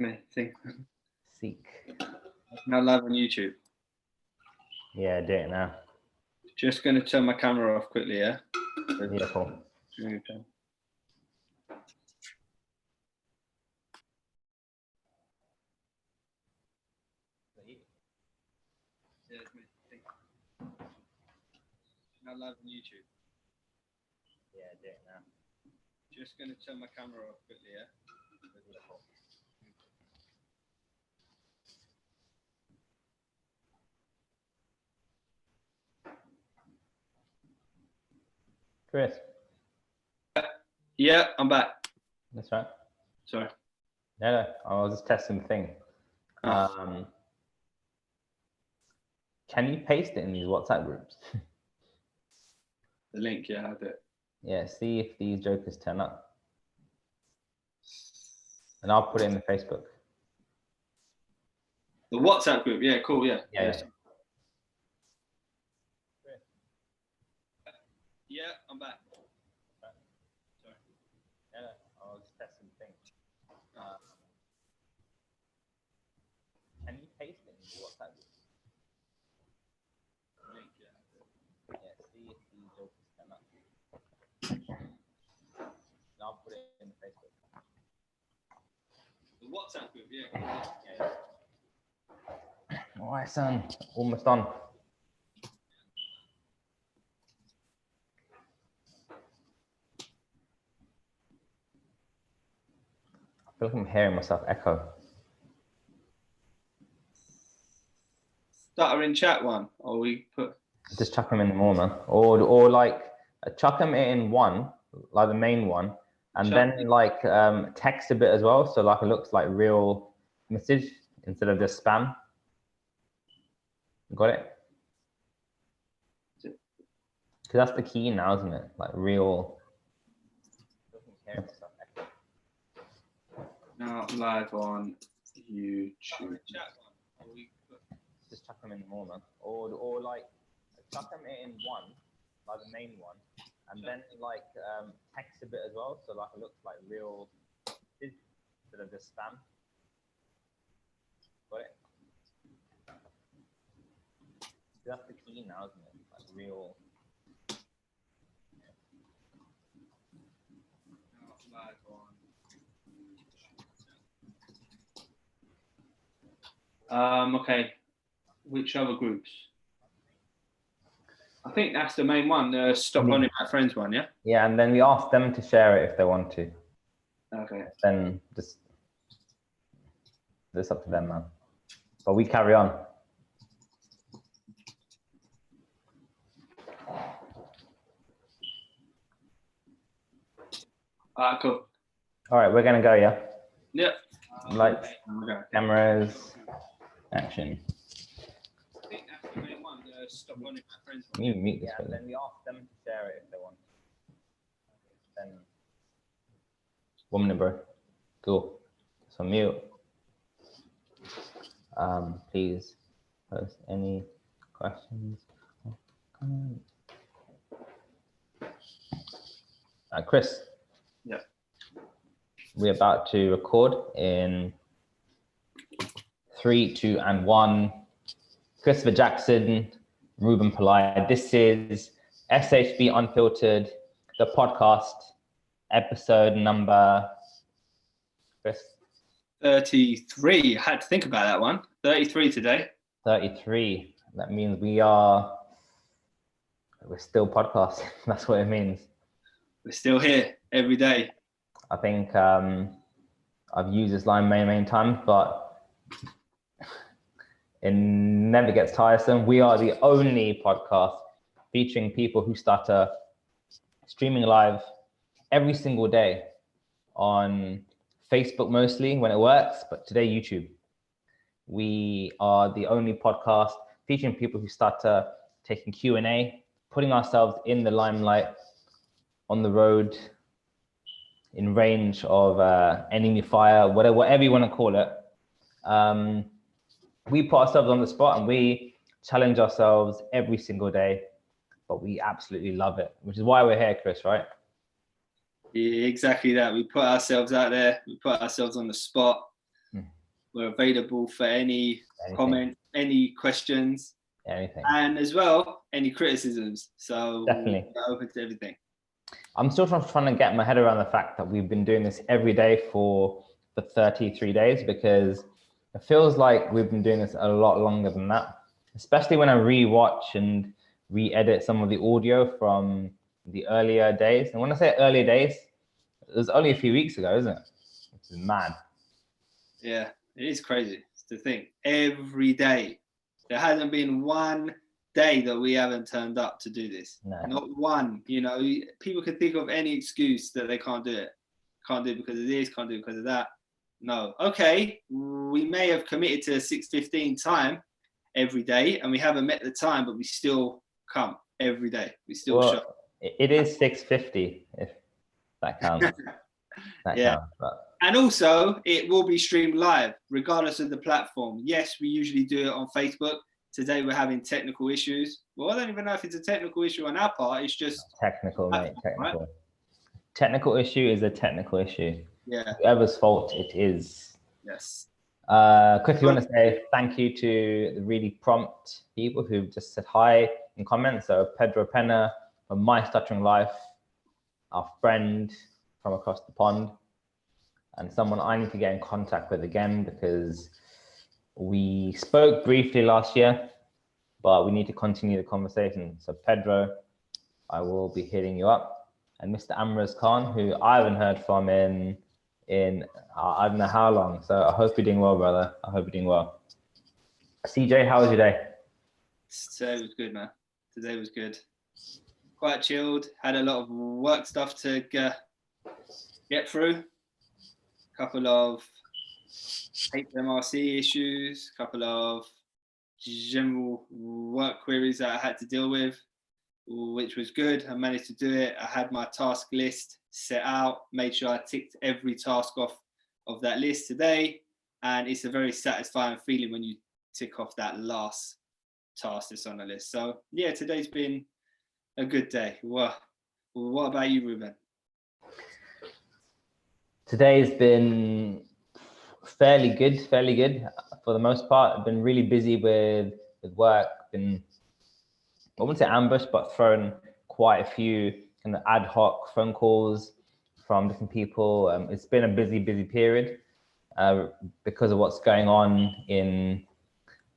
me. Think. Seek. Now live on YouTube. Yeah, do it now. Just going to turn my camera off quickly, yeah? Yeah, cool. Okay. Now live on YouTube. Yeah, do it now. Just going to turn my camera off quickly, yeah? Chris. Yeah, I'm back. That's right. Sorry. No, I was just testing the thing. Oh. Can you paste it in these WhatsApp groups? The link, yeah, I did. Yeah, see if these jokers turn up. And I'll put it in the Facebook. The WhatsApp group, yeah, cool, yeah. Yeah. Yeah, I'm back. Sorry. No, I was just testing the thing. Can you paste it in the WhatsApp group? The link, yeah. Yeah, see if these jokers turn up. And I'll put it in the Facebook. The WhatsApp group, yeah, cool, yeah. All right, son. Almost done. I feel like I'm hearing myself echo. Stutter in chat one, or we put... Just chuck them in them all, man. Or like chuck them in one, like the main one, and then like text a bit as well, so like it looks like real message instead of just spam. Got it? Because that's the key now, isn't it? Like real. Now live on YouTube. Just chuck them in them all, man. Or like chuck them in one, like the main one, and then like text a bit as well, so like it looks like real instead of just spam. Got it? That's the key now, isn't it? Like real. Live on. Okay. Which other groups? I think that's the main one, the Stop Running My Friends one, yeah? Yeah, and then we ask them to share it if they want to. Okay. Then just it's up to them, man. But we carry on. Cool. All right, we're gonna go, yeah? Yep. Lights, cameras, action. I think that's the main one, the Stop Running My Friends one. Can you mute this? Yeah, and then we ask them to share it if they want. Then 1 minute, bro. Cool. So mute. Please post any questions. Chris. Yeah. We're about to record in 3, 2, and 1. Christopher Jackson, Ruben Polai. This is SHB Unfiltered, the podcast, episode number, Chris? 33. I had to think about that one. 33 today. 33. That means we're still podcasting. That's what it means. We're still here every day. I think I've used this line many times, but it never gets tiresome. We are the only podcast featuring people who start streaming live every single day on Facebook mostly when it works, but today YouTube. We are the only podcast featuring people who start taking Q&A, putting ourselves in the limelight, on the road, in range of enemy fire, whatever you want to call it. We put ourselves on the spot and we challenge ourselves every single day, but we absolutely love it, which is why we're here, Chris, right? Yeah, exactly that. We put ourselves out there. We put ourselves on the spot. We're available for any comment, any questions, anything, and as well any criticisms. So definitely we're open to everything. I'm still trying to get my head around the fact that we've been doing this every day for 33 days, because it feels like we've been doing this a lot longer than that, especially when I re-watch and re-edit some of the audio from the earlier days. And when I say earlier days, it was only a few weeks ago, isn't it? Which is mad. Yeah, it is crazy to think every day. There hasn't been one day that we haven't turned up to do this. No. Not one. You know, people can think of any excuse that they can't do it. Can't do it because of this, can't do it because of that. No. Okay, we may have committed to a 6:15 time every day and we haven't met the time, but we still come every day. We still show. It is 6:50 if that counts. That counts. But... And also, it will be streamed live, regardless of the platform. Yes, we usually do it on Facebook. Today, we're having technical issues. Well, I don't even know if it's a technical issue on our part. It's just... Technical, mate. Technical. Right? Technical issue is a technical issue. Yeah. Whoever's fault it is. Yes. Quickly want to say thank you to the really prompt people who just said hi in comments. So Pedro Pena from My Stuttering Life, our friend from across the pond, and someone I need to get in contact with again because we spoke briefly last year, but we need to continue the conversation. So Pedro, I will be hitting you up. And Mr. Amraz Khan, who I haven't heard from in I don't know how long. So I hope you're doing well, brother. I hope you're doing well. CJ, how was your day? Today was good, man. Today was good. Quite chilled. Had a lot of work stuff to get through. Couple of HMRC issues, couple of general work queries that I had to deal with, which was good. I managed to do it. I had my task list set out, made sure I ticked every task off of that list today. And it's a very satisfying feeling when you tick off that last task that's on the list. So yeah, today's been a good day. What about you, Ruben? Today's been fairly good for the most part. I've been really busy with work. Been, I wouldn't say ambushed, but thrown quite a few kind of ad hoc phone calls from different people. It's been a busy period because of what's going on in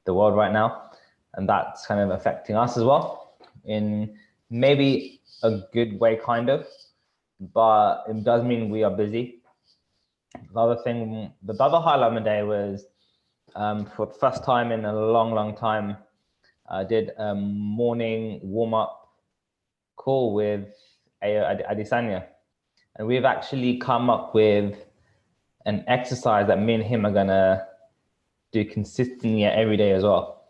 the world right now, and that's kind of affecting us as well in maybe a good way, kind of, but it does mean we are busy. The other highlight of my day was for the first time in a long time, I did a morning warm-up call with Adesanya, and we've actually come up with an exercise that me and him are gonna do consistently every day as well.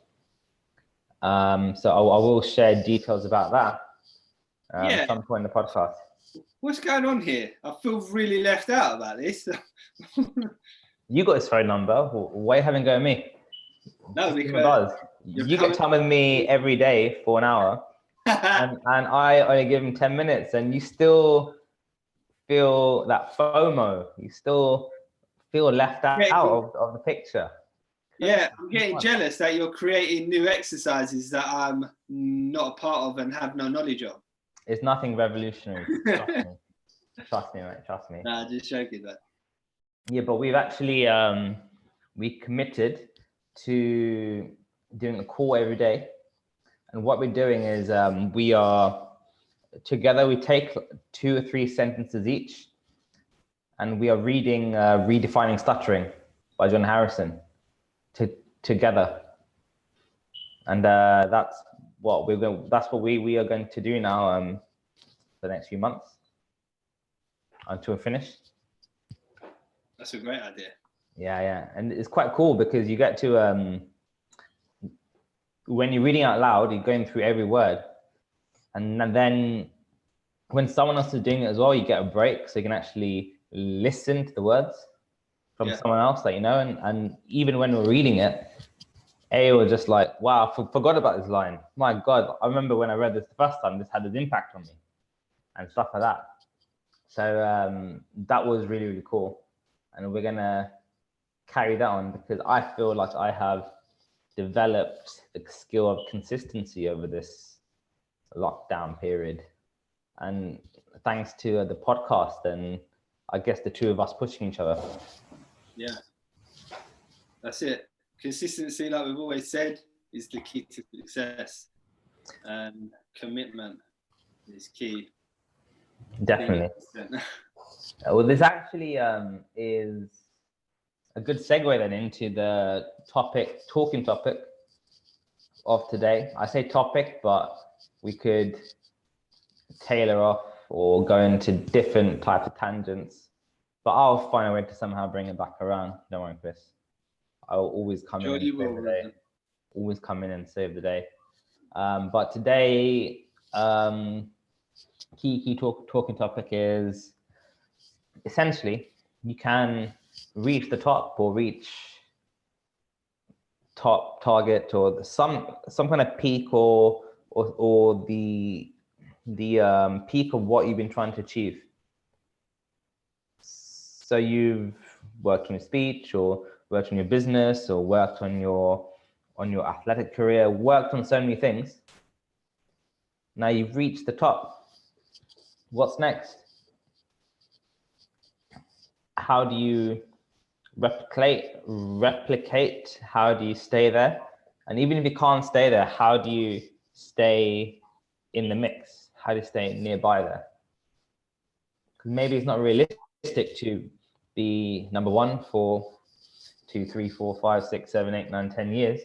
So I will share details about that at some point in the podcast. What's going on here? I feel really left out about this. You got his phone number. Why haven't got me? No, because you get time with me every day for an hour, and I only give him 10 minutes, and you still feel that FOMO. You still feel left out of the picture. Yeah, I'm getting jealous that you're creating new exercises that I'm not a part of and have no knowledge of. It's nothing revolutionary. Trust me, mate. Trust me. Nah, just joking, man. Yeah, but we've actually we committed to doing a call every day, and what we're doing is we are together. We take 2 or 3 sentences each, and we are reading "Redefining Stuttering" by John Harrison together, and that's what we're going. That's what we are going to do now for the next few months until we're finished. That's a great idea. Yeah, and it's quite cool because you get to when you're reading out loud, you're going through every word, and then when someone else is doing it as well, you get a break so you can actually listen to the words from someone else that you know, and even when we're reading it, was just like, wow, I forgot about this line. My God, I remember when I read this the first time, this had this impact on me and stuff like that. So that was really cool. And we're gonna carry that on, because I feel like I have developed the skill of consistency over this lockdown period. And thanks to the podcast and I guess the two of us pushing each other. Yeah, that's it. Consistency, like we've always said, is the key to success, and commitment is key. Definitely. Well, this actually is a good segue then into the talking topic of today. I say topic, but we could tailor off or go into different types of tangents, but I'll find a way to somehow bring it back around. Don't worry, Chris. I'll always come in and save the day. Always come in and save the day. But today, key talking topic is essentially you can reach the top or reach top target or some kind of peak or the peak of what you've been trying to achieve. So you've worked on your speech or worked on your business or worked on your athletic career, worked on so many things. Now you've reached the top. What's next? How do you replicate? How do you stay there? And even if you can't stay there, how do you stay in the mix? How do you stay nearby there? Because maybe it's not realistic to be number one for 2, 3, 4, 5, 6, 7, 8, 9, 10 years.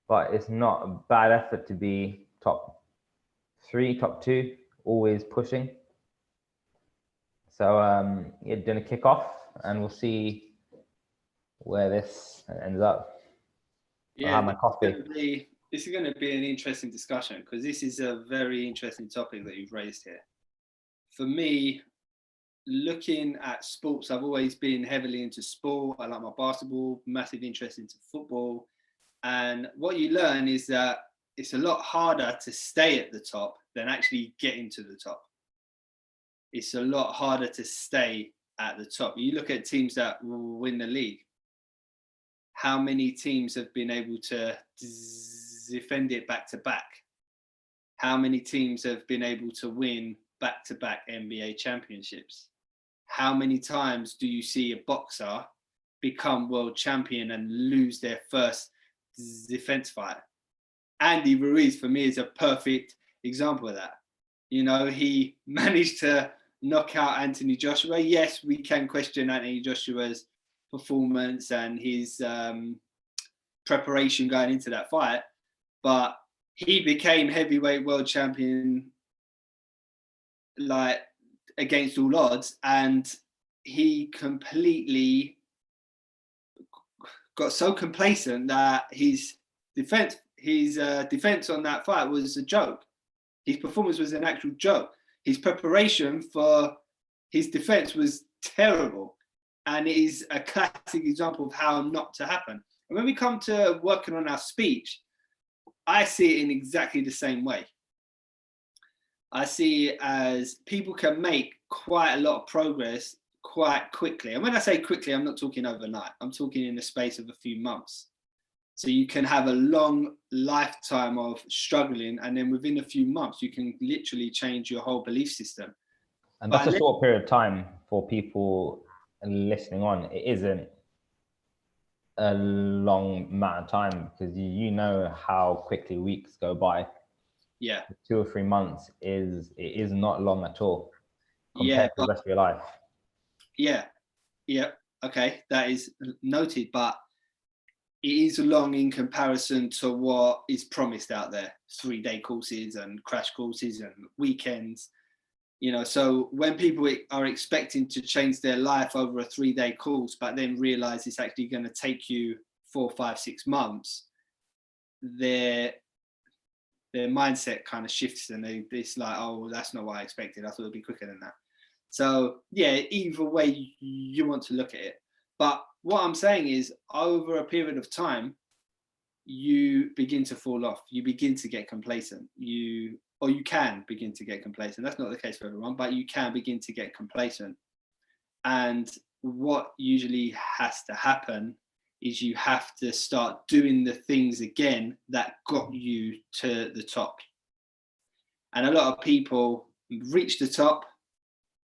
But it's not a bad effort to be top 3, top 2, always pushing. So you're going to kick off and we'll see where this ends up. Yeah, I'll have my coffee. This is going to be an interesting discussion because this is a very interesting topic that you've raised here. For me, looking at sports, I've always been heavily into sport. I like my basketball, massive interest into football. And what you learn is that it's a lot harder to stay at the top than actually getting to the top. It's a lot harder to stay at the top. You look at teams that win the league. How many teams have been able to defend it back to back? How many teams have been able to win back-to-back NBA championships? How many times do you see a boxer become world champion and lose their first defense fight? Andy Ruiz, for me, is a perfect example of that. You know, he managed to knock out Anthony Joshua. Yes, we can question Anthony Joshua's performance and his preparation going into that fight, but he became heavyweight world champion like against all odds, and he completely got so complacent that his defense on that fight was a joke. His performance was an actual joke. His preparation for his defense was terrible. And it is a classic example of how not to happen. And when we come to working on our speech, I see it in exactly the same way. I see it as people can make quite a lot of progress quite quickly. And when I say quickly, I'm not talking overnight. I'm talking in the space of a few months. So you can have a long lifetime of struggling, and then within a few months, you can literally change your whole belief system. And that's a short period of time for people listening on. It isn't a long amount of time because you know how quickly weeks go by. Yeah. 2 or 3 months is not long at all compared to the rest of your life. Yeah. Okay, that is noted, but it is long in comparison to what is promised out there. 3-day courses and crash courses and weekends. You know, so when people are expecting to change their life over a 3-day course, but then realize it's actually going to take you 4, 5, 6 months, their mindset kind of shifts, and it's like, oh, that's not what I expected. I thought it'd be quicker than that. So yeah, either way you want to look at it. But what I'm saying is, over a period of time, you begin to fall off. You begin to get complacent. You can begin to get complacent. That's not the case for everyone, but you can begin to get complacent. And what usually has to happen is you have to start doing the things again that got you to the top. And a lot of people reach the top,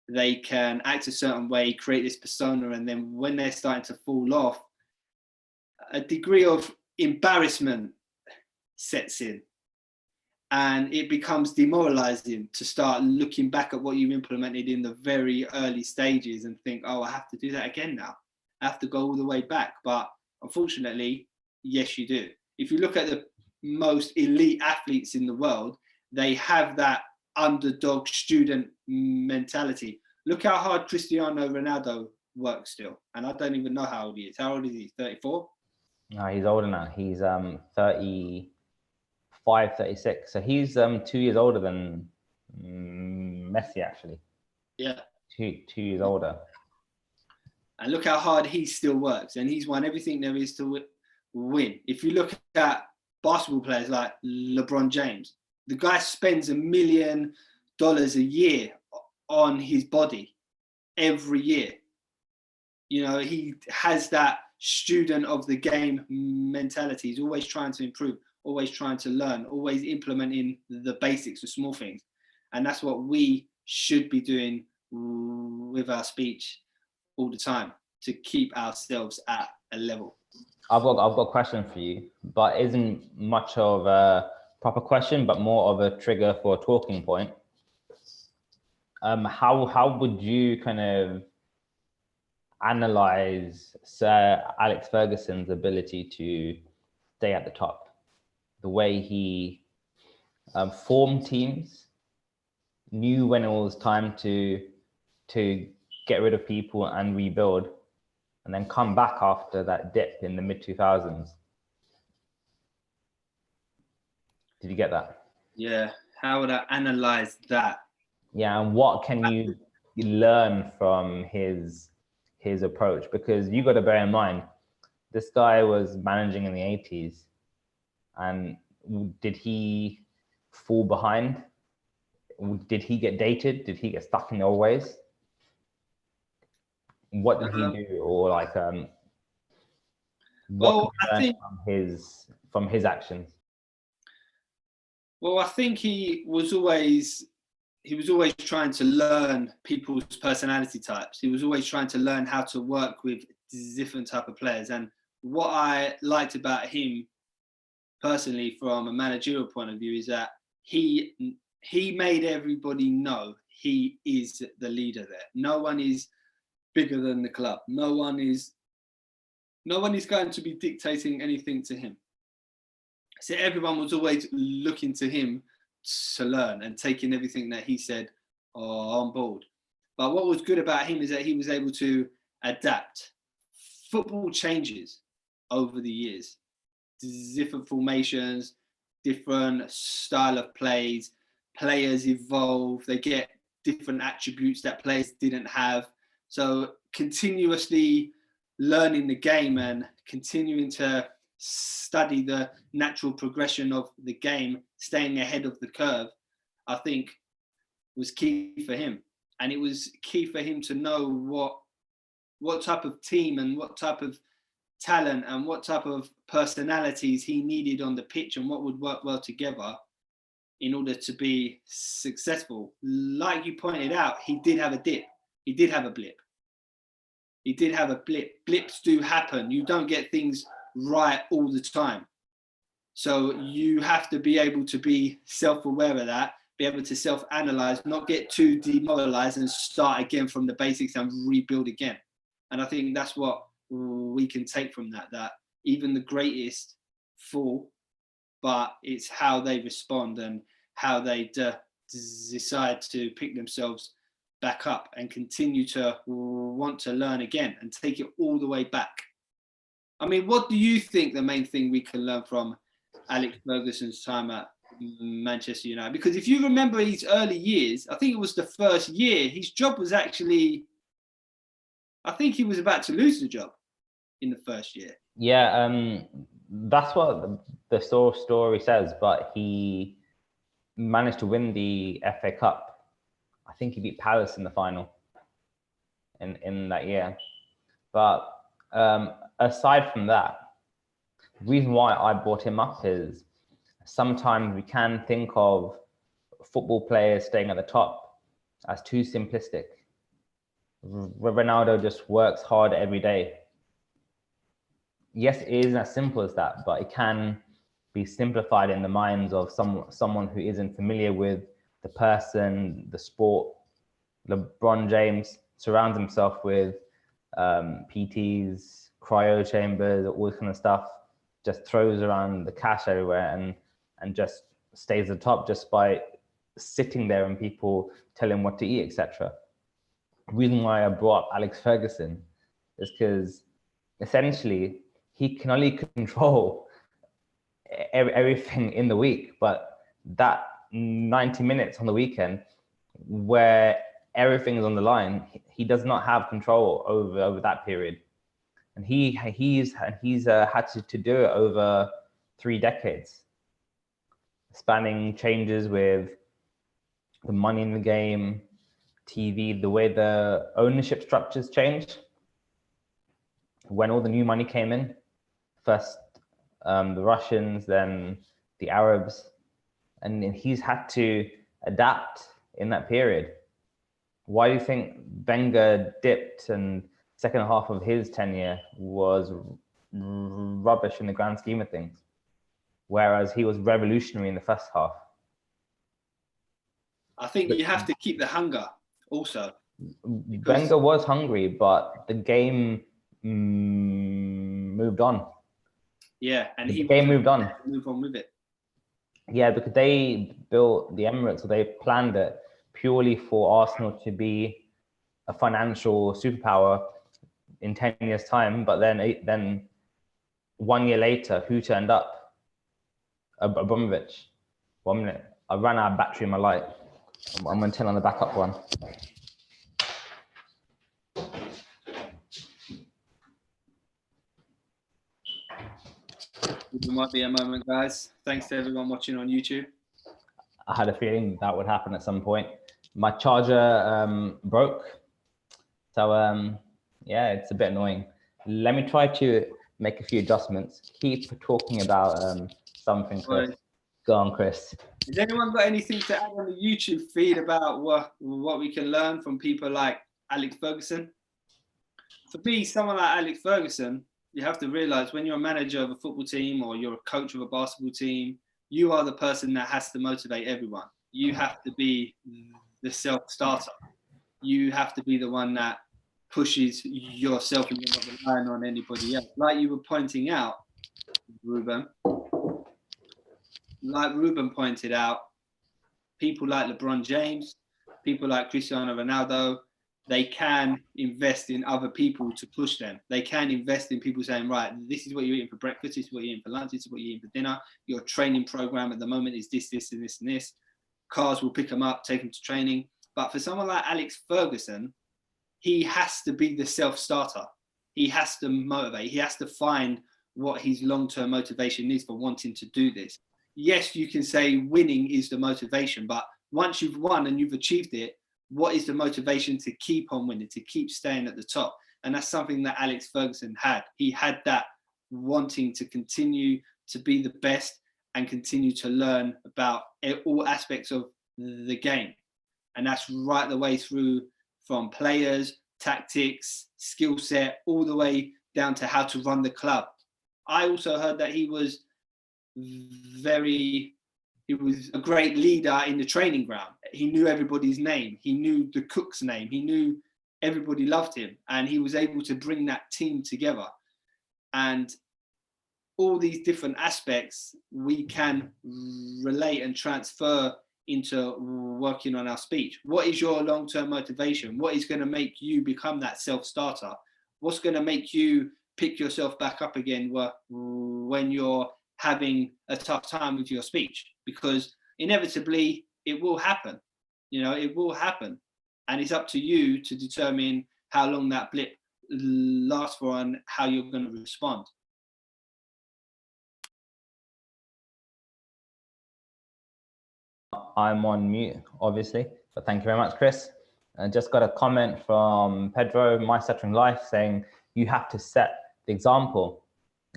they can act a certain way, create this persona, and then when they're starting to fall off, a degree of embarrassment sets in. And it becomes demoralizing to start looking back at what you implemented in the very early stages and think, oh, I have to do that again now. I have to go all the way back. But unfortunately, yes, you do. If you look at the most elite athletes in the world, they have that underdog student mentality. Look how hard Cristiano Ronaldo works still. And I don't even know how old he is. How old is he? 34? No, he's older now. He's 35, 36. So he's 2 years older than Messi, actually. Yeah. 2 years older. And look how hard he still works. And he's won everything there is to win. If you look at basketball players like LeBron James, the guy spends $1 million a year on his body every year. You know, he has that student of the game mentality. He's always trying to improve, always trying to learn, always implementing the basics, the small things. And that's what we should be doing with our speech all the time, to keep ourselves at a level. I've got a question for you, but isn't much of a proper question, but more of a trigger for a talking point. How would you kind of analyze Sir Alex Ferguson's ability to stay at the top? The way he formed teams, knew when it was time to get rid of people and rebuild, and then come back after that dip in the mid-2000s. Did you get that? Yeah. How would I analyze that? Yeah, and what can you learn from his approach? Because you got to bear in mind, this guy was managing in the 80s, and did he fall behind? Did he get dated? Did he get stuck in the old ways? What did he do? Or like, what can you learn from his actions? Well, I think he was always trying to learn people's personality types. He was always trying to learn how to work with different type of players. And what I liked about him personally, from a managerial point of view, is that he made everybody know he is the leader there. No one is bigger than the club. No one is going to be dictating anything to him. So everyone was always looking to him to learn and taking everything that he said on board. But what was good about him is that he was able to adapt. Football changes over the years. Different formations, different style of plays. Players evolve. They get different attributes that players didn't have. So continuously learning the game and continuing to study the natural progression of the game, staying ahead of the curve, I think was key for him. And it was key for him to know what type of team and what type of talent and what type of personalities he needed on the pitch and what would work well together in order to be successful. Like you pointed out, he did have a dip. He did have a blip. He did have a blip. Blips do happen. You don't get things right all the time. So you have to be able to be self-aware of that, be able to self-analyze, not get too demoralized and start again from the basics and rebuild again. And I think that's what we can take from that even the greatest fall, but it's how they respond and how they decide to pick themselves back up and continue to want to learn again and take it all the way back. I mean, what do you think the main thing we can learn from Alex Ferguson's time at Manchester United? Because if you remember his early years, I think it was the first year, his job was actually, I think he was about to lose the job in the first year. Yeah, that's what the story says, but he managed to win the FA Cup. I think he beat Palace in the final in that year. But aside from that, the reason why I brought him up is sometimes we can think of football players staying at the top as too simplistic. Ronaldo just works hard every day. Yes, it isn't as simple as that, but it can be simplified in the minds of someone who isn't familiar with the person, the sport. LeBron James surrounds himself with PTs, cryo chambers, all this kind of stuff, just throws around the cash everywhere and just stays at the top just by sitting there and people tell him what to eat, etc. The reason why I brought up Alex Ferguson is because essentially he can only control everything in the week, but that 90 minutes on the weekend where everything is on the line, he does not have control over that period. And he's had to do it over 3 decades, spanning changes with the money in the game, TV, the way the ownership structures changed. When all the new money came in, first the Russians, then the Arabs, and he's had to adapt in that period. Why do you think Wenger dipped and second half of his tenure was rubbish in the grand scheme of things, whereas he was revolutionary in the first half? I think you have to keep the hunger also. Wenger was hungry, but the game moved on. Yeah, and the game moved on. Move on with it. Yeah, because they built the Emirates, or they planned it purely for Arsenal to be a financial superpower in 10 years' time. But then 1 year later, who turned up? Abramovich. 1 minute. I ran out of battery in my light. I'm going to turn on the backup one. It might be a moment, guys. Thanks to everyone watching on YouTube. I had a feeling that would happen at some point. My charger broke. So yeah, it's a bit annoying. Let me try to make a few adjustments. Keep talking about something, Chris. Go on, Chris. Has anyone got anything to add on the YouTube feed about what we can learn from people like Alex Ferguson? For me, someone like Alex Ferguson, you have to realize when you're a manager of a football team or you're a coach of a basketball team, you are the person that has to motivate everyone. You have to be the self-starter. You have to be the one that pushes yourself and you're not relying on anybody else. Like you were pointing out, Ruben, pointed out, people like LeBron James, people like Cristiano Ronaldo, they can invest in other people to push them. They can invest in people saying, right, this is what you're eating for breakfast, this is what you're eating for lunch, this is what you're eating for dinner. Your training program at the moment is this, this, and this, and this. Cars will pick them up, take them to training. But for someone like Alex Ferguson, he has to be the self-starter. He has to motivate. He has to find what his long-term motivation is for wanting to do this. Yes, you can say winning is the motivation, but once you've won and you've achieved it, what is the motivation to keep on winning, to keep staying at the top? And that's something that Alex Ferguson had. He had that wanting to continue to be the best and continue to learn about all aspects of the game. And that's right the way through from players, tactics, skill set, all the way down to how to run the club. I also heard that he was a great leader in the training ground. He knew everybody's name. He knew the cook's name. He knew everybody loved him, and he was able to bring that team together. And all these different aspects we can relate and transfer into working on our speech. What is your long-term motivation? What is going to make you become that self-starter? What's going to make you pick yourself back up again when you're having a tough time with your speech? Because inevitably it will happen. You know, it will happen. And it's up to you to determine how long that blip lasts for and how you're going to respond. I'm on mute, obviously, but thank you very much, Chris. I just got a comment from Pedro, My Stuttering Life, saying, you have to set the example.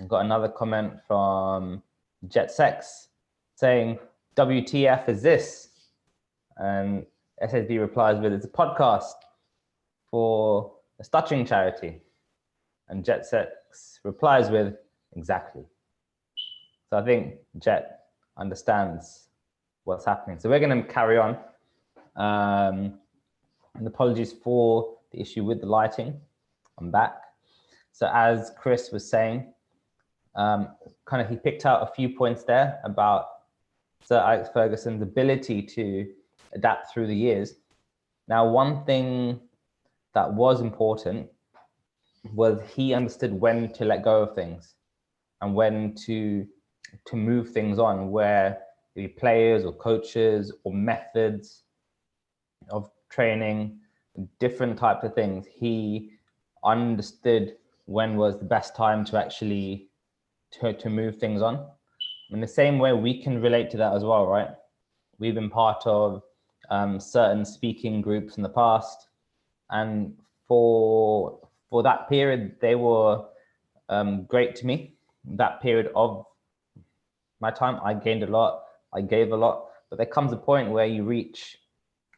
I've got another comment from JetSex saying, WTF is this? And SHB replies with, it's a podcast for a stuttering charity. And JetSex replies with, exactly. So I think Jet understands what's happening. So we're going to carry on. And apologies for the issue with the lighting. I'm back. So as Chris was saying, he picked out a few points there about Sir Alex Ferguson's ability to adapt through the years. Now, one thing that was important was he understood when to let go of things and when to move things on, where the players or coaches or methods of training, different types of things, he understood when was the best time to actually to move things on. In the same way, we can relate to that as well, right? We've been part of certain speaking groups in the past, and for that period, they were great to me. That period of my time, I gained a lot, I gave a lot, but there comes a point where you reach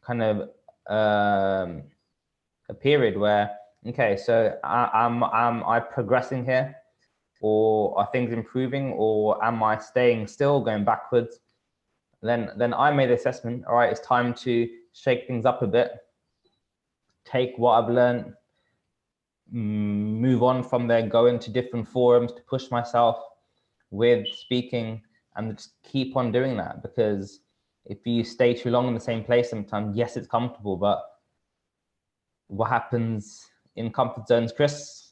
kind of a period where, okay, so am I progressing here, or are things improving, or am I staying still, going backwards? Then I made the assessment, all right, it's time to shake things up a bit, take what I've learned, move on from there, go into different forums to push myself with speaking, and just keep on doing that. Because if you stay too long in the same place sometimes, yes, it's comfortable, but what happens in comfort zones, Chris?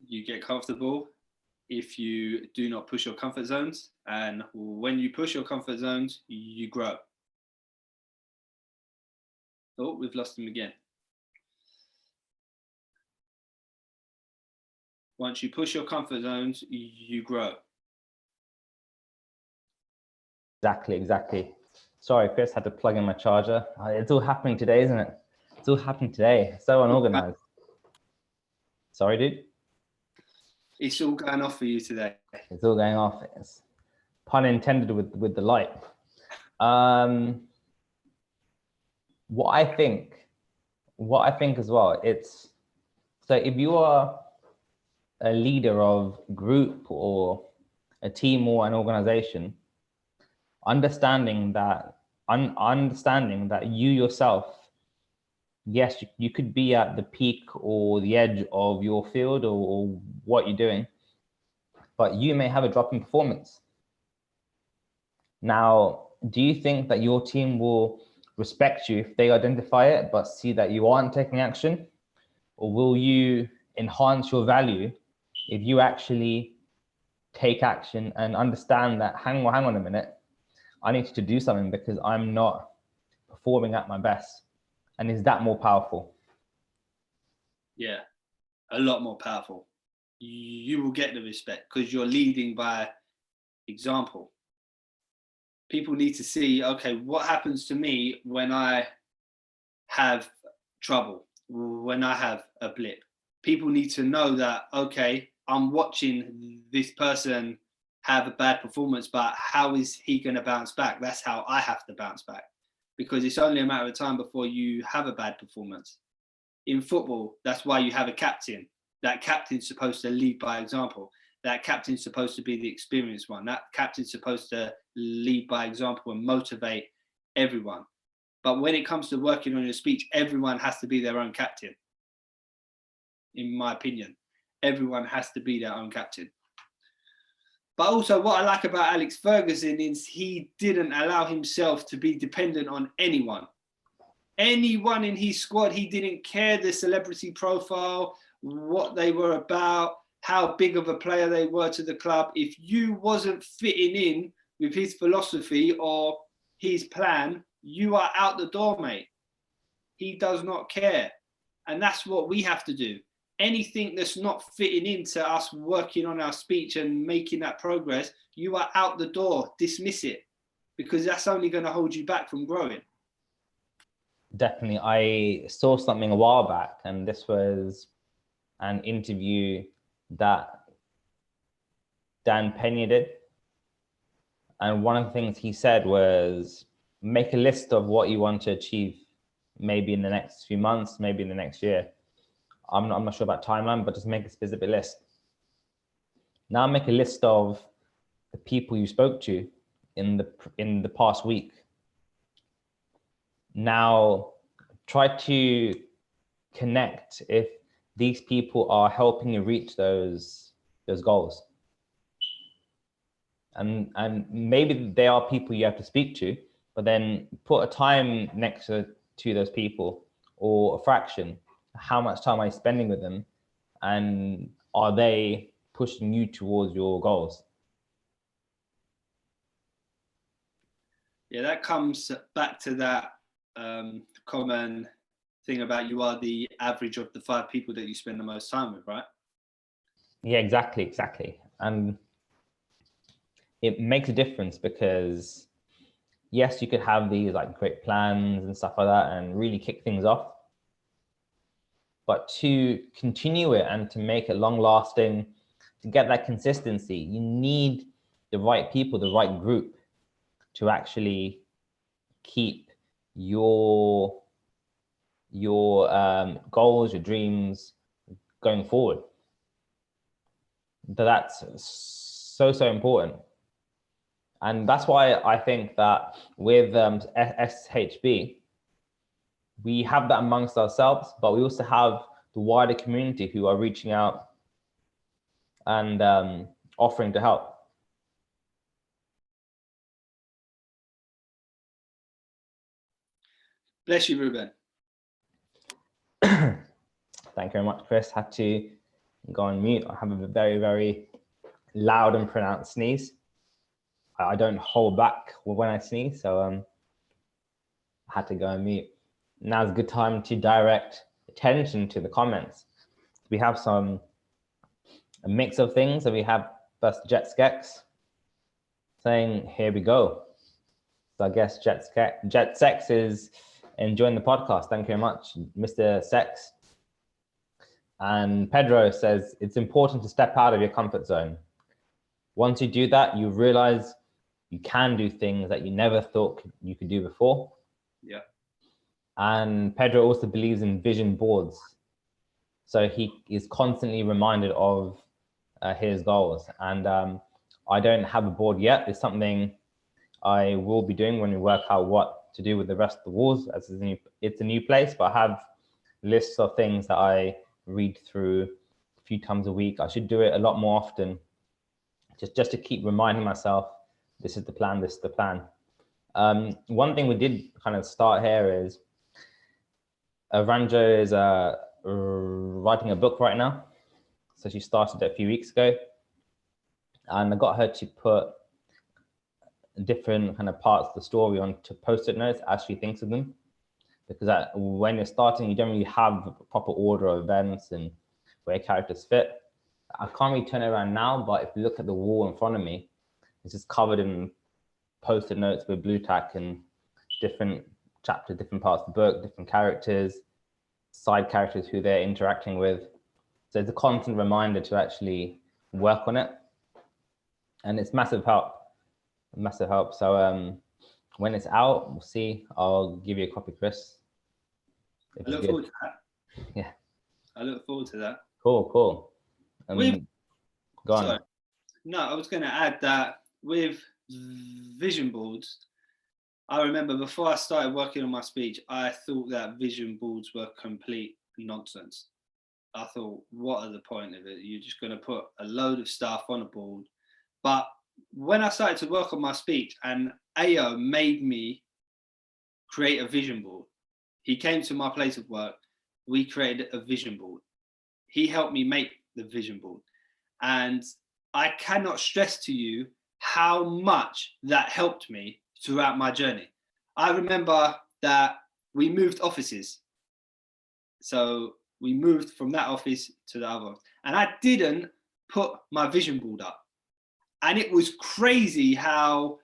You get comfortable if you do not push your comfort zones. And when you push your comfort zones, you grow. Oh, we've lost him again. Once you push your comfort zones, you grow. Exactly. Sorry, Chris, had to plug in my charger. It's all happening today, isn't it? It's all happening today. So unorganized. Sorry, dude. It's all going off for you today. It's all going off. It's pun intended with the light. What I think as well, it's, so if you are a leader of group or a team or an organization, understanding that you yourself, yes, you could be at the peak or the edge of your field or what you're doing, but you may have a drop in performance. Now, do you think that your team will respect you if they identify it but see that you aren't taking action? Or will you enhance your value if you actually take action and understand that, hang on a minute, I need to do something because I'm not performing at my best? And is that more powerful? Yeah, a lot more powerful. You will get the respect because you're leading by example. People need to see, okay, what happens to me when I have trouble, when I have a blip? People need to know that, okay, I'm watching this person have a bad performance, but how is he going to bounce back? That's how I have to bounce back, because it's only a matter of time before you have a bad performance. In football, that's why you have a captain. That captain's supposed to lead by example. That captain's supposed to be the experienced one. That captain's supposed to lead by example and motivate everyone. But when it comes to working on your speech, everyone has to be their own captain. In my opinion, everyone has to be their own captain. But also what I like about Alex Ferguson is he didn't allow himself to be dependent on anyone. Anyone in his squad, he didn't care the celebrity profile, what they were about, how big of a player they were to the club. If you wasn't fitting in with his philosophy or his plan, you are out the door, mate. He does not care. And that's what we have to do. Anything that's not fitting into us working on our speech and making that progress, you are out the door. Dismiss it, because that's only going to hold you back from growing. Definitely. I saw something a while back, and this was an interview that Dan Pena did. And one of the things he said was make a list of what you want to achieve, maybe in the next few months, maybe in the next year. I'm not sure about timeline, but just make a specific list. Now make a list of the people you spoke to in the past week. Now try to connect if these people are helping you reach those goals. And maybe they are people you have to speak to, but then put a time next to those people, or a fraction. How much time are you spending with them, and are they pushing you towards your goals? Yeah, that comes back to that common thing about you are the average of the 5 people that you spend the most time with, right? Yeah, exactly. And it makes a difference, because yes, you could have these like great plans and stuff like that and really kick things off, but to continue it and to make it long lasting, to get that consistency, you need the right people, the right group to actually keep your goals, your dreams going forward. That's so important. And that's why I think that with SHB, we have that amongst ourselves, but we also have the wider community who are reaching out and offering to help. Bless you, Ruben. Thank you very much, Chris. Had to go on mute. I have a very, very loud and pronounced sneeze. I don't hold back when I sneeze, so I had to go on mute. Now's a good time to direct attention to the comments. We have a mix of things. So we have first JetSkex saying, here we go. So I guess JetSex is enjoying the podcast. Thank you very much, Mr. Sex. And Pedro says, it's important to step out of your comfort zone. Once you do that, you realize you can do things that you never thought you could do before. Yeah. And Pedro also believes in vision boards. So he is constantly reminded of his goals. And I don't have a board yet. It's something I will be doing when we work out what to do with the rest of the walls, as it's a new place, but I have lists of things that I read through a few times a week. I should do it a lot more often, just to keep reminding myself, this is the plan, this is the plan. One thing we did kind of start here is Ranjo is writing a book right now. So she started it a few weeks ago, and I got her to put different kind of parts of the story onto post-it notes as she thinks of them, because when you're starting, you don't really have a proper order of events and where characters fit. I can't really turn it around now, but if you look at the wall in front of me, it's just covered in post-it notes with blue tack and different chapters, different parts of the book, different characters, side characters who they're interacting with. So it's a constant reminder to actually work on it, and it's massive help. So when it's out, we'll see. I'll give you a copy, Chris. I look forward to that. Yeah. I look forward to that. Cool. Go on. Sorry. No, I was going to add that with vision boards, I remember before I started working on my speech, I thought that vision boards were complete nonsense. I thought, what are the point of it? You're just going to put a load of stuff on a board. But when I started to work on my speech, and Ayo made me create a vision board, he came to my place of work, we created a vision board. He helped me make the vision board. And I cannot stress to you how much that helped me throughout my journey. I remember that we moved offices. So we moved from that office to the other, and I didn't put my vision board up. And it was crazy how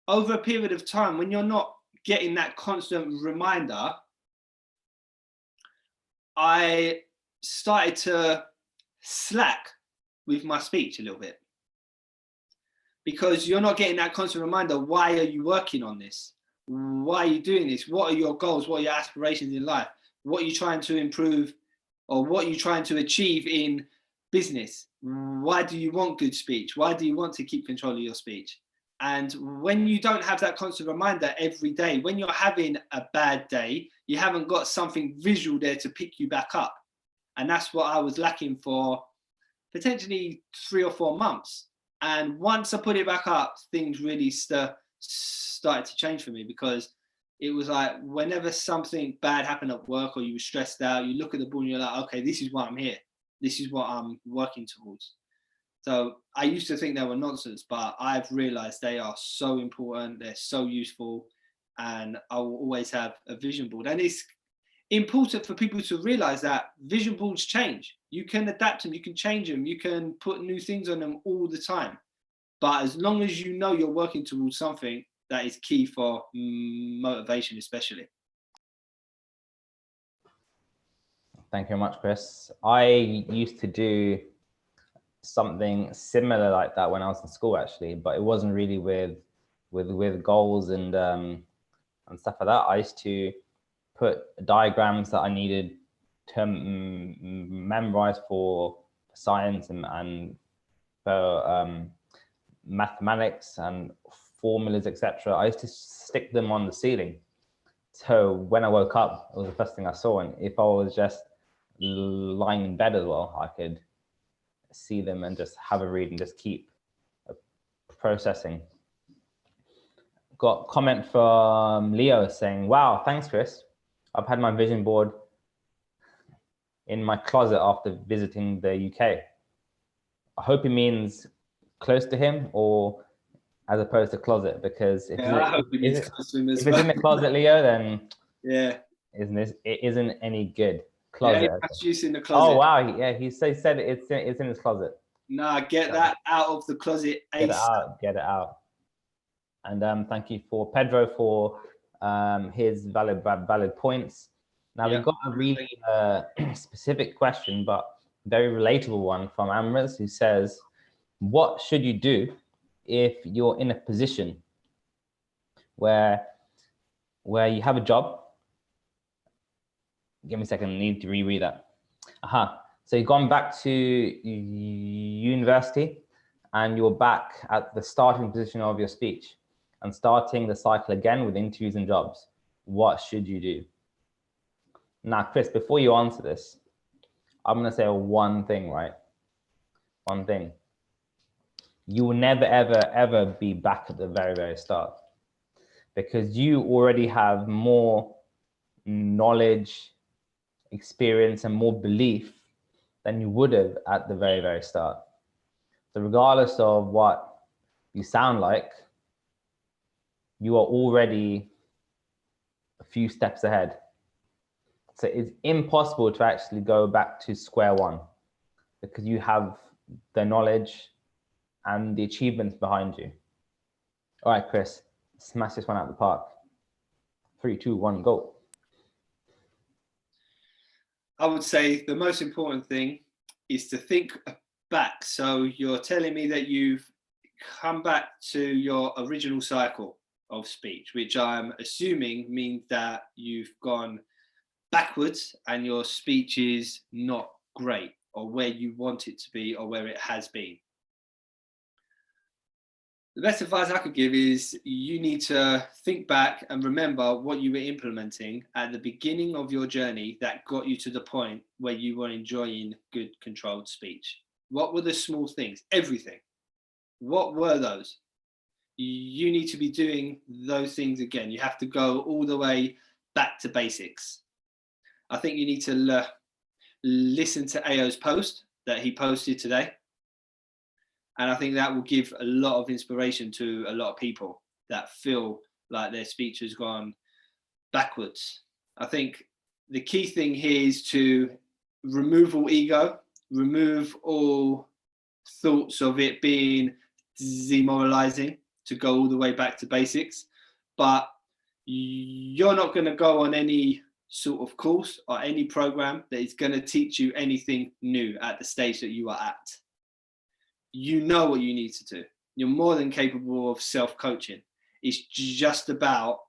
over a period of time, when you're not getting that constant reminder, I started to slack with my speech a little bit, because you're not getting that constant reminder. Why are you working on this? Why are you doing this? What are your goals? What are your aspirations in life? What are you trying to improve, or what are you trying to achieve in business? Why do you want good speech? Why do you want to keep control of your speech? And when you don't have that constant reminder every day, when you're having a bad day, you haven't got something visual there to pick you back up. And that's what I was lacking for potentially 3 or 4 months. And once I put it back up, things really started to change for me, because it was like, whenever something bad happened at work, or you were stressed out, you look at the ball and you're like, okay, this is why I'm here. This is what I'm working towards. So I used to think they were nonsense, but I've realized they are so important. They're so useful. And I will always have a vision board. And it's important for people to realize that vision boards change. You can adapt them, you can change them, you can put new things on them all the time. But as long as you know you're working towards something, that is key for motivation, especially. Thank you very much, Chris. I used to do something similar like that when I was in school, actually, but it wasn't really with goals and stuff like that. I used to put diagrams that I needed to memorize for science and for mathematics and formulas, etc. I used to stick them on the ceiling. So when I woke up, it was the first thing I saw. And if I was just lying in bed as well, I could see them and just have a read and just keep processing. Got a comment from Leo saying, wow, thanks, Chris. I've had my vision board in my closet after visiting the UK. I hope it means close to him, or as opposed to closet, because if, it's in the closet, Leo, then yeah, it isn't any good. Closet. Yeah, juice in the closet. Oh wow, yeah, he said it's in his closet. Nah, get that out of the closet. Get it out. And thank you for Pedro for his valid points. Now we've got a really specific question, but very relatable one from Amrez, who says, what should you do if you're in a position where you have a job? Give me a second, I need to reread that. So you've gone back to university and you're back at the starting position of your speech and starting the cycle again with interviews and jobs. What should you do? Now, Chris, before you answer this, I'm going to say one thing, right? One thing. You will never, ever, ever be back at the very, very start, because you already have more knowledge, experience, and more belief than you would have at the very, very start. So regardless of what you sound like, you are already a few steps ahead. So it's impossible to actually go back to square one, because you have the knowledge and the achievements behind you. All right, Chris, smash this one out of the park. 3, 2, 1, go. I would say the most important thing is to think back. So you're telling me that you've come back to your original cycle of speech, which I'm assuming means that you've gone backwards and your speech is not great, or where you want it to be, or where it has been. The best advice I could give is you need to think back and remember what you were implementing at the beginning of your journey that got you to the point where you were enjoying good controlled speech. What were the small things? Everything. What were those? You need to be doing those things again. You have to go all the way back to basics. I think you need to listen to Ayo's post that he posted today. And I think that will give a lot of inspiration to a lot of people that feel like their speech has gone backwards. I think the key thing here is to remove all ego, remove all thoughts of it being demoralizing, to go all the way back to basics. But you're not going to go on any sort of course or any program that is going to teach you anything new at the stage that you are at. You know what you need to do. You're more than capable of self-coaching. It's just about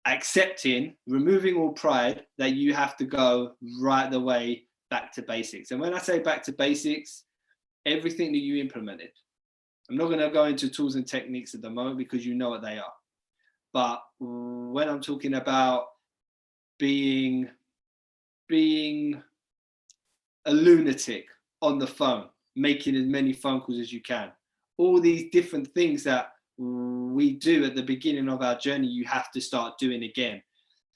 accepting, removing all pride that you have to go right the way back to basics. And when I say back to basics, everything that you implemented. I'm not going to go into tools and techniques at the moment because you know what they are. But when I'm talking about being a lunatic on the phone, making as many phone calls as you can, all these different things that we do at the beginning of our journey, you have to start doing again,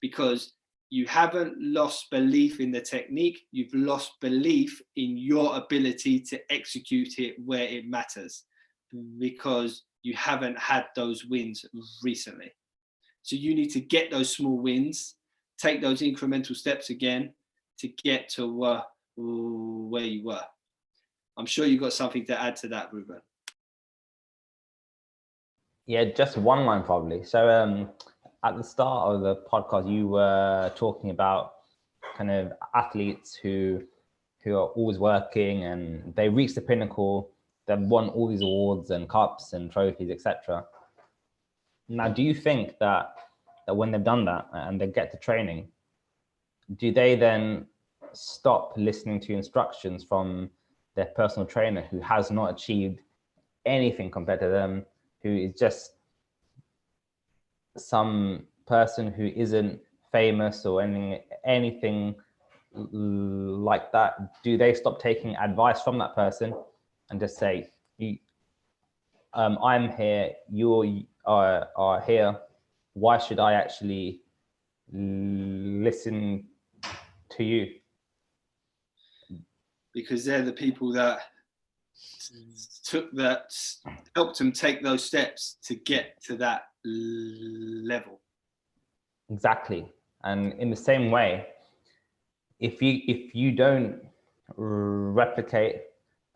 because you haven't lost belief in the technique, you've lost belief in your ability to execute it where it matters, because you haven't had those wins recently. So you need to get those small wins, take those incremental steps again to get to where you were. I'm sure you've got something to add to that, Ruben. Yeah, just one line probably. So at the start of the podcast, you were talking about kind of athletes who are always working and they reach the pinnacle, they've won all these awards and cups and trophies, etc. Now, do you think that when they've done that and they get to training, do they then stop listening to instructions from their personal trainer who has not achieved anything compared to them, who is just some person who isn't famous or anything like that? Do they stop taking advice from that person and just say, I'm here, you are here, why should I actually listen to you? Because they're the people that helped them take those steps to get to that level. Exactly. And in the same way, if you don't replicate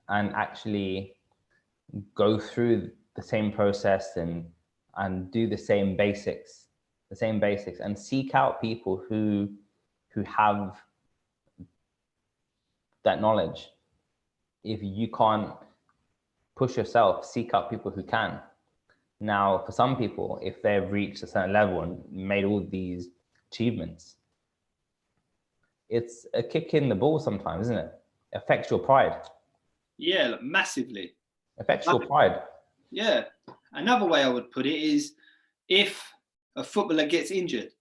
and actually go through the same process and do the same basics and seek out people who have that knowledge. If you can't push yourself, seek out people who can. Now, for some people, if they've reached a certain level and made all these achievements, it's a kick in the ball sometimes, isn't it? It affects your pride. Yeah, massively. Affects your pride. Yeah. Another way I would put it is, if a footballer gets injured,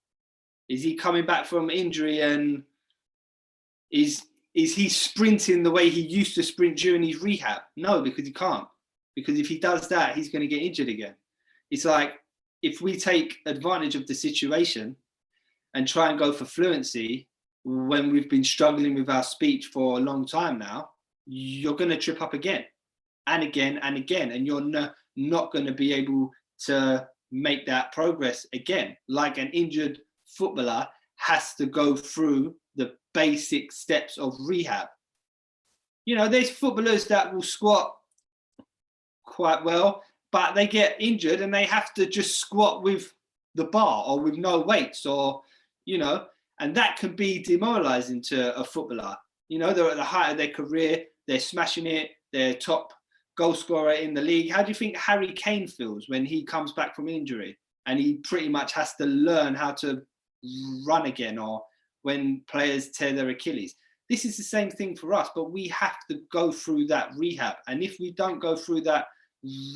is he coming back from injury and is he sprinting the way he used to sprint during his rehab? No, because he can't. Because if he does that, he's going to get injured again. It's like, if we take advantage of the situation and try and go for fluency when we've been struggling with our speech for a long time now, you're going to trip up again and again and again, and you're not going to be able to make that progress again. Like an injured footballer has to go through the basic steps of rehab. You know, there's footballers that will squat quite well, but they get injured and they have to just squat with the bar or with no weights, or, you know, and that can be demoralizing to a footballer. You know, they're at the height of their career, they're smashing it, they're top goal scorer in the league. How do you think Harry Kane feels when he comes back from injury and he pretty much has to learn how to run again, or when players tear their Achilles? This is the same thing for us, but we have to go through that rehab. And if we don't go through that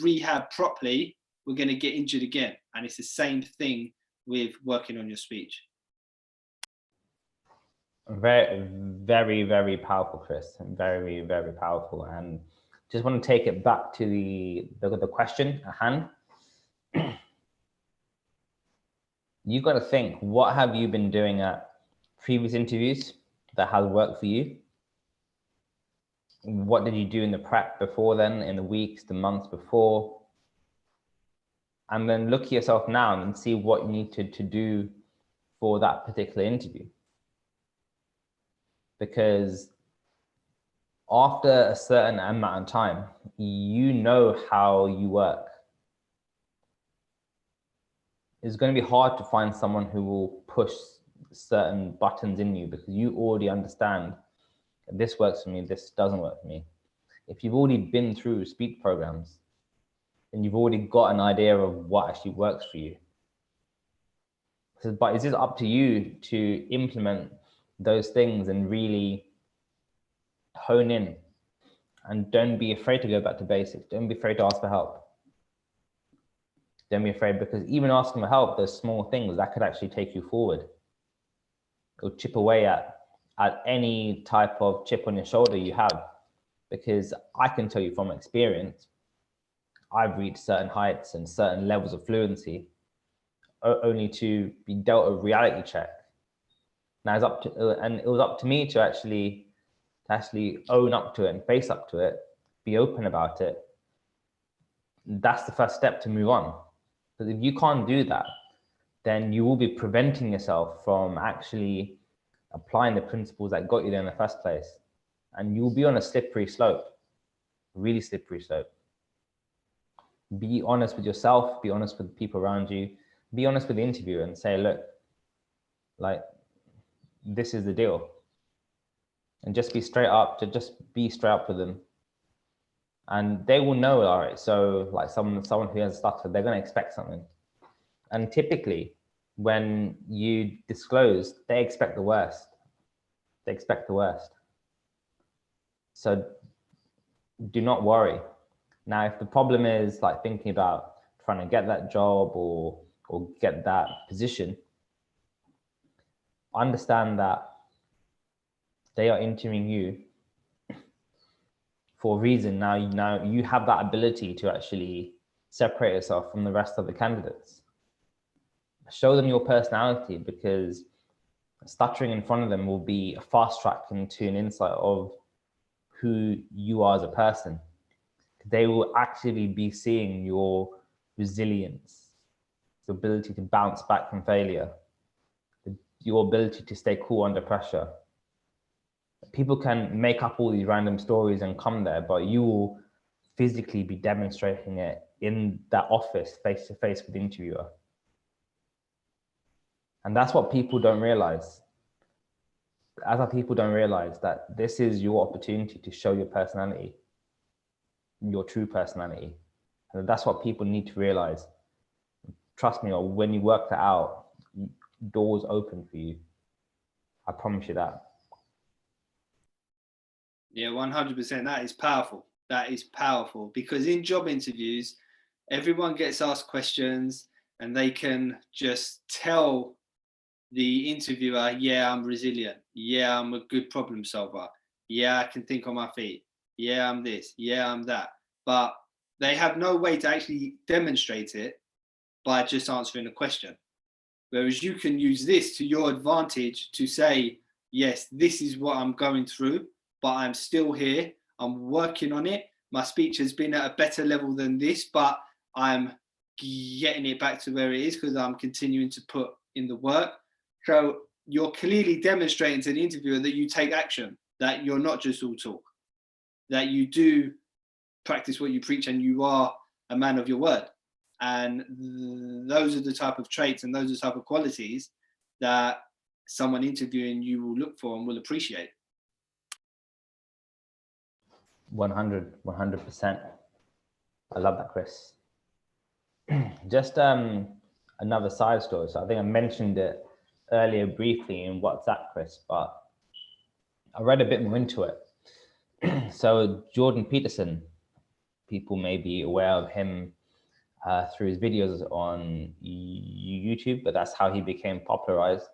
rehab properly, we're going to get injured again. And it's the same thing with working on your speech. Very, very, very powerful, Chris. Very, very powerful. And just want to take it back to the question at hand. You got to think, what have you been doing at previous interviews that has worked for you? What did you do in the prep before then, in the weeks, the months before? And then look at yourself now and see what you need to do for that particular interview. Because after a certain amount of time, you know how you work. it's going to be hard to find someone who will push certain buttons in you, because you already understand this works for me, this doesn't work for me. If you've already been through speech programs, then you've already got an idea of what actually works for you. But it's just up to you to implement those things and really hone in. And don't be afraid to go back to basics. Don't be afraid to ask for help. Don't be afraid, because even asking for help, those small things that could actually take you forward. It'll chip away at any type of chip on your shoulder you have. Because I can tell you from experience, I've reached certain heights and certain levels of fluency only to be dealt a reality check. Now it's up to, and it was up to me to actually own up to it and face up to it, be open about it. That's the first step to move on. Because if you can't do that, then you will be preventing yourself from actually applying the principles that got you there in the first place. And you'll be on a slippery slope, really slippery slope. Be honest with yourself, be honest with the people around you, be honest with the interviewer and say, look, like, this is the deal. And just be straight up, with them. And they will know, all right, so like someone who has stuttered, they're going to expect something. And typically, when you disclose, they expect the worst. They expect the worst. So do not worry. Now, if the problem is like thinking about trying to get that job or get that position, understand that they are interviewing you for a reason. Now you have that ability to actually separate yourself from the rest of the candidates. Show them your personality, because stuttering in front of them will be a fast track into an insight of who you are as a person. They will actually be seeing your resilience, the ability to bounce back from failure, your ability to stay cool under pressure. People can make up all these random stories and come there, but you will physically be demonstrating it in that office, face to face with the interviewer. And that's what people don't realize. Other people don't realize that this is your opportunity to show your personality, your true personality. And that's what people need to realize. Trust me, or when you work that out, doors open for you. I promise you that. Yeah, 100%. That is powerful. That is powerful, because in job interviews, everyone gets asked questions and they can just tell the interviewer, yeah, I'm resilient. Yeah, I'm a good problem solver. Yeah, I can think on my feet. Yeah, I'm this. Yeah, I'm that. But they have no way to actually demonstrate it by just answering a question. Whereas you can use this to your advantage to say, yes, this is what I'm going through, but I'm still here. I'm working on it. My speech has been at a better level than this, but I'm getting it back to where it is because I'm continuing to put in the work. So you're clearly demonstrating to the interviewer that you take action, that you're not just all talk, that you do practice what you preach and you are a man of your word. And those are the type of traits and those are the type of qualities that someone interviewing you will look for and will appreciate. 100%. I love that, Chris. Just another side story. So I think I mentioned it earlier briefly in WhatsApp, Chris, but I read a bit more into it. So Jordan Peterson, people may be aware of him through his videos on YouTube, but that's how he became popularized.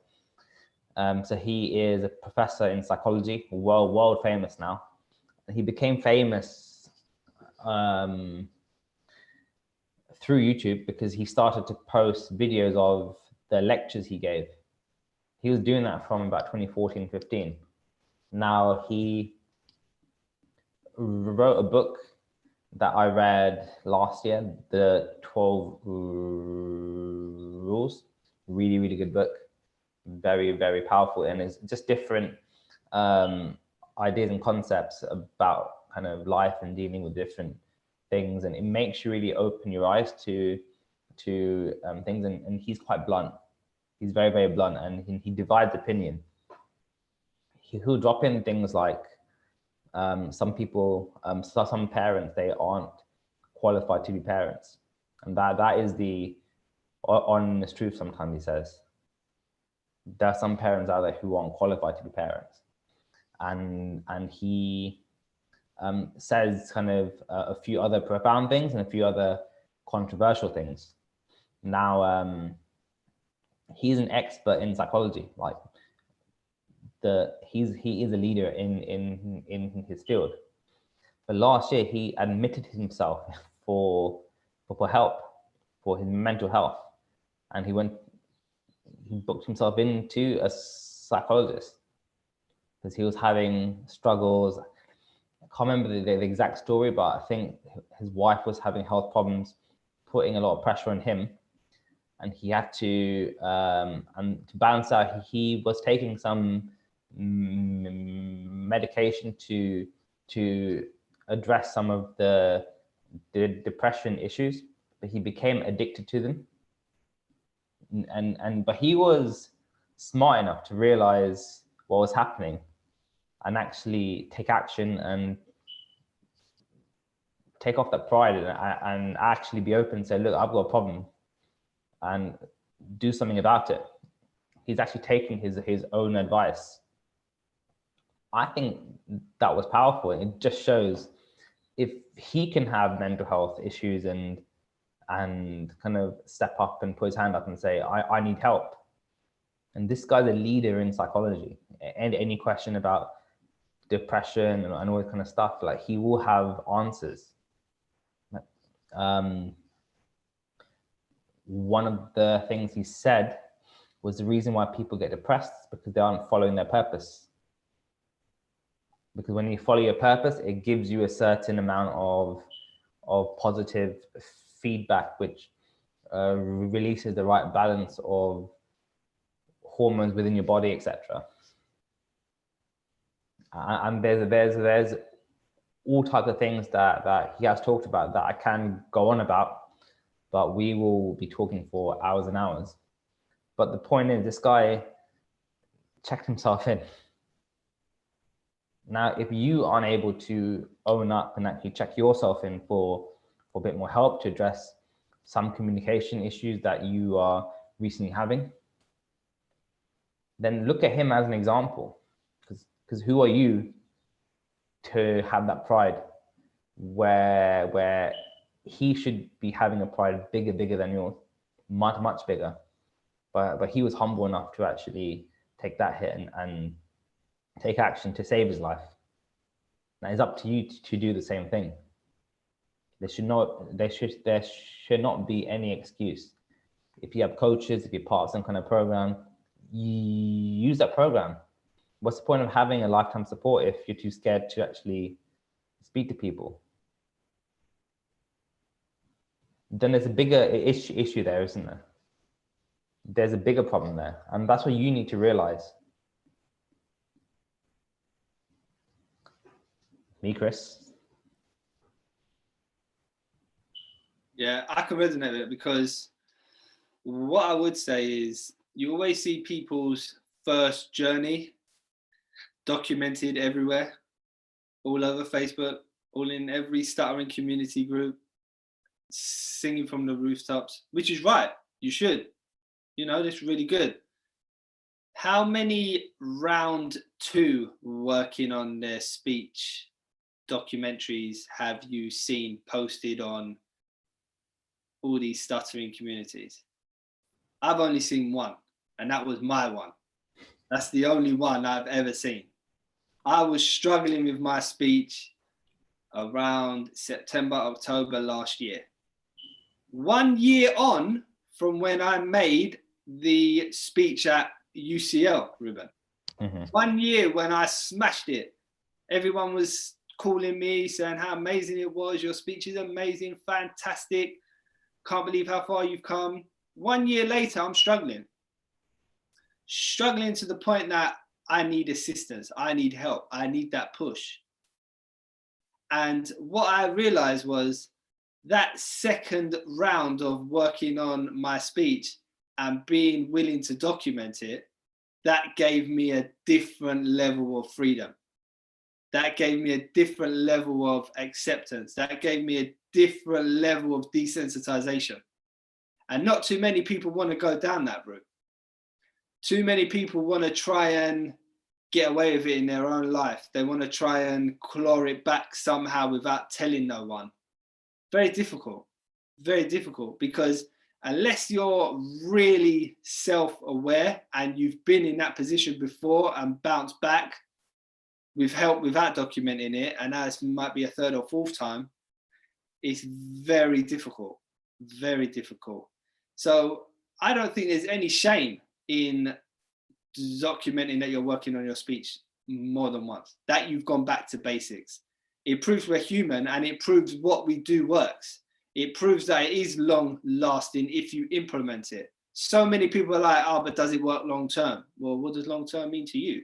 So he is a professor in psychology, world famous now. He became famous through YouTube because he started to post videos of the lectures he gave. He was doing that from about 2014, 15. Now he wrote a book that I read last year, the 12 Rules. Really, really good book. Very, very powerful. And it's just different ideas and concepts about kind of life and dealing with different things. And it makes you really open your eyes to things, and he's quite blunt. He's very, very blunt, and he divides opinion. He'll drop in things like some people, some parents, they aren't qualified to be parents, and that is the honest truth. Sometimes he says there are some parents out there who aren't qualified to be parents, and he says kind of a few other profound things and a few other controversial things. Now, he's an expert in psychology. Like he is a leader in his field. But last year he admitted himself for help for his mental health, and he booked himself into a psychologist because he was having struggles. I can't remember the exact story, but I think his wife was having health problems, putting a lot of pressure on him, and he had to balance out. He was taking some medication to address some of the depression issues, but he became addicted to them. But he was smart enough to realize what was happening and actually take action and take off that pride and actually be open and say, look, I've got a problem, and do something about it. He's actually taking his own advice. I think that was powerful. It just shows if he can have mental health issues and kind of step up and put his hand up and say, I need help. And this guy's a leader in psychology. And any question about depression and all that kind of stuff, like he will have answers. One of the things he said was the reason why people get depressed is because they aren't following their purpose. Because when you follow your purpose, it gives you a certain amount of positive feedback, which releases the right balance of hormones within your body, etc. And there's all types of things that he has talked about that I can go on about, but we will be talking for hours and hours. But the point is, this guy checked himself in. Now, if you aren't able to own up and actually check yourself in for a bit more help to address some communication issues that you are recently having, then look at him as an example. Because who are you to have that pride where he should be having a pride bigger than yours, much bigger. But he was humble enough to actually take that hit and take action to save his life. Now it's up to you to do the same thing. There should not be any excuse. If you have coaches, if you're part of some kind of program, use that program. What's the point of having a lifetime support if you're too scared to actually speak to people? Then there's a bigger issue there, isn't there? There's a bigger problem there, and that's what you need to realize. Me, Chris? Yeah, I can resonate with it, because what I would say is you always see people's first journey documented everywhere, all over Facebook, all in every stuttering community group, singing from the rooftops, which is right. You should. You know, that's really good. How many round 2 working on their speech documentaries have you seen posted on all these stuttering communities? I've only seen one, and that was my one. That's the only one I've ever seen. I was struggling with my speech around September, October last year. 1 year on from when I made the speech at UCL, Ruben. Mm-hmm. 1 year when I smashed it. Everyone was calling me, saying how amazing it was. Your speech is amazing, fantastic. Can't believe how far you've come. 1 year later, I'm struggling to the point that I need assistance. I need help. I need that push. And what I realized was that second round of working on my speech and being willing to document it, that gave me a different level of freedom. That gave me a different level of acceptance. That gave me a different level of desensitization. And not too many people want to go down that route. Too many people want to try and get away with it in their own life. They want to try and claw it back somehow without telling no one. Very difficult, because unless you're really self-aware and you've been in that position before and bounced back with help without documenting it, and now it might be a third or fourth time, it's very difficult, very difficult. So I don't think there's any shame in documenting that you're working on your speech more than once, that you've gone back to basics. It proves we're human, and it proves what we do works. It proves that it is long lasting if you implement it. So many people are like, oh, but does it work long term? Well, what does long term mean to you?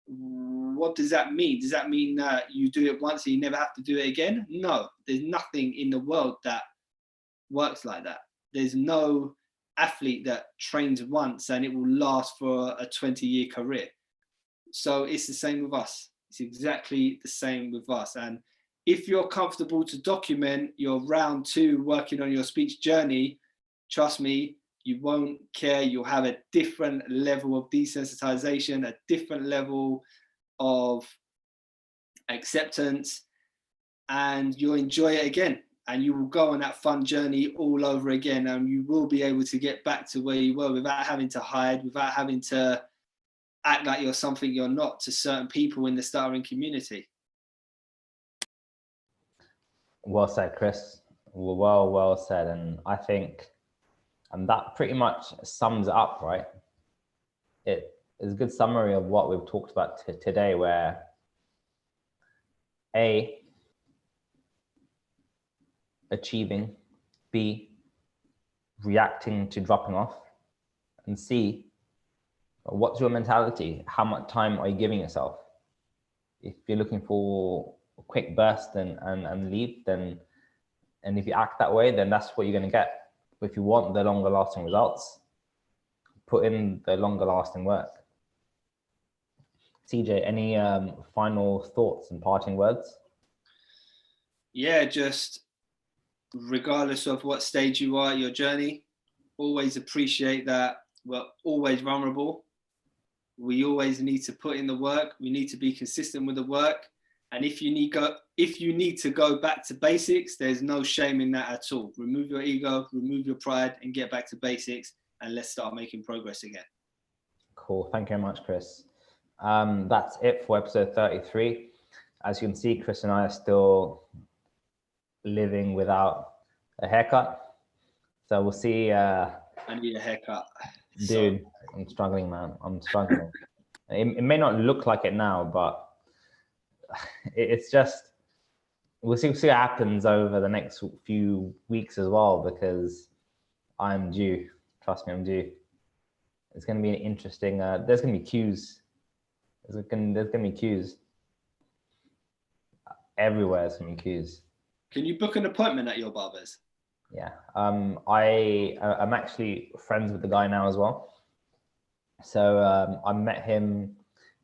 What does that mean? Does that mean that you do it once and you never have to do it again? No, there's nothing in the world that works like that. There's no athlete that trains once and it will last for a 20-year career. So it's the same with us. It's exactly the same with us. And if you're comfortable to document your round 2 working on your speech journey, trust me, you won't care. You'll have a different level of desensitization, a different level of acceptance, and you'll enjoy it again. And you will go on that fun journey all over again. And you will be able to get back to where you were without having to hide, without having to act like you're something you're not to certain people in the stuttering community. Well said, Chris. Well said. And I think, and that pretty much sums it up, right? It is a good summary of what we've talked about today, where A, achieving, B, reacting to dropping off, and C, what's your mentality? How much time are you giving yourself? If you're looking for a quick burst and leap, then, and if you act that way, then that's what you're going to get. But if you want the longer lasting results, put in the longer lasting work. CJ, any final thoughts and parting words? Yeah, just regardless of what stage you are at your journey, always appreciate that we're always vulnerable. We always need to put in the work. We need to be consistent with the work. And if you need to go back to basics, there's no shame in that at all. Remove your ego, remove your pride, and get back to basics, and let's start making progress again. Cool. Thank you very much, Chris. That's it for episode 33. As you can see, Chris and I are still living without a haircut. So we'll see. I need a haircut. Dude, so I'm struggling, man. I'm struggling. It may not look like it now, but it's just, we'll see what happens over the next few weeks as well, because I'm due. Trust me, I'm due. It's going to be an interesting, there's going to be queues. There's going to be queues. Everywhere there's going to be queues. Can you book an appointment at your barber's? Yeah. I'm actually friends with the guy now as well. So I met him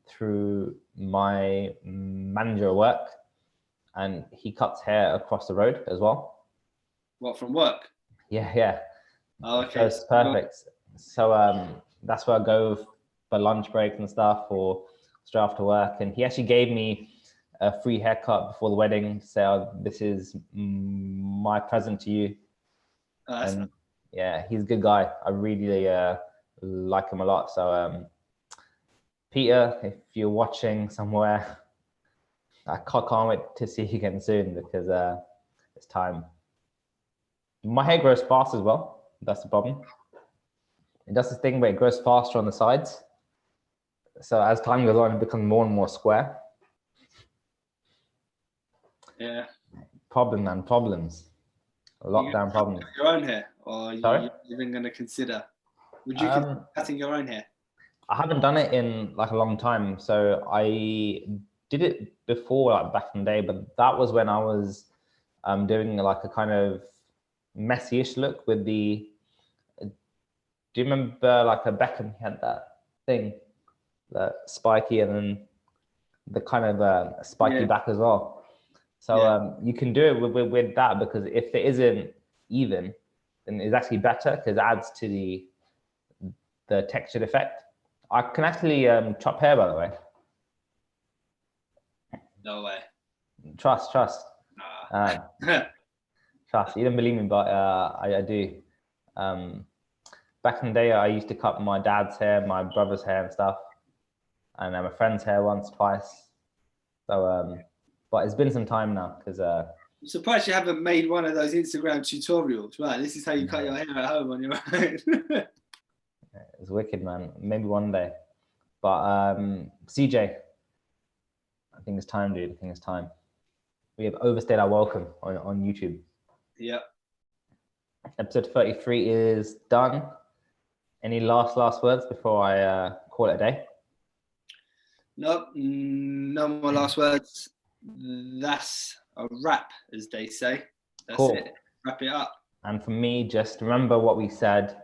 through my manager at work, and he cuts hair across the road as well. What, from work? Yeah. Oh, okay. So it's perfect. So that's where I go for lunch break and stuff, or straight after work. And he actually gave me a free haircut before the wedding. So this is my present to you. And nice. Yeah, he's a good guy. I really like him a lot. So Peter, if you're watching somewhere, I can't wait to see you again soon, because it's time. My hair grows fast as well. That's the problem. It does this thing where it grows faster on the sides. So as time goes on, it becomes more and more square. Yeah. Problem, man. Problems. Lockdown problems. Your own hair, or Sorry? you even going to consider? Would you consider cutting your own hair? I haven't done it in like a long time. So I did it before, like back in the day, but that was when I was doing like a kind of messy-ish look with the. Do you remember like a Beckham had that thing, the spiky and then the kind of spiky back as well. So you can do it with that, because if it isn't even, then it's actually better because it adds to the textured effect. I can actually chop hair, by the way. No way. Trust. Nah. Trust. You don't believe me, but I do. Back in the day, I used to cut my dad's hair, my brother's hair and stuff, and my friend's hair once, twice. So, but it's been some time now because. I'm surprised you haven't made one of those Instagram tutorials. Right, this is how you cut your hair at home on your own. It's wicked, man. Maybe one day. But CJ, I think it's time, dude. I think it's time. We have overstayed our welcome on YouTube. Yep. Episode 33 is done. Any last words before I call it a day? Nope, no more last words. That's a wrap, as they say. That's cool. It. Wrap it up. And for me, just remember what we said.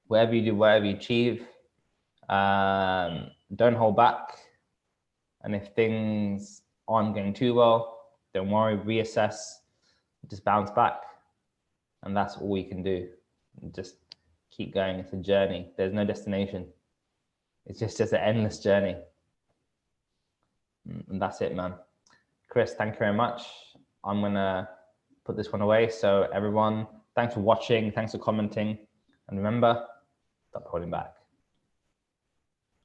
Whatever you do, whatever you achieve, don't hold back. And if things aren't going too well, don't worry, reassess, just bounce back. And that's all you can do. Just keep going. It's a journey. There's no destination. It's just an endless journey. And that's it, man. Chris, thank you very much. I'm going to put this one away. So everyone, thanks for watching. Thanks for commenting. And remember, stop holding back.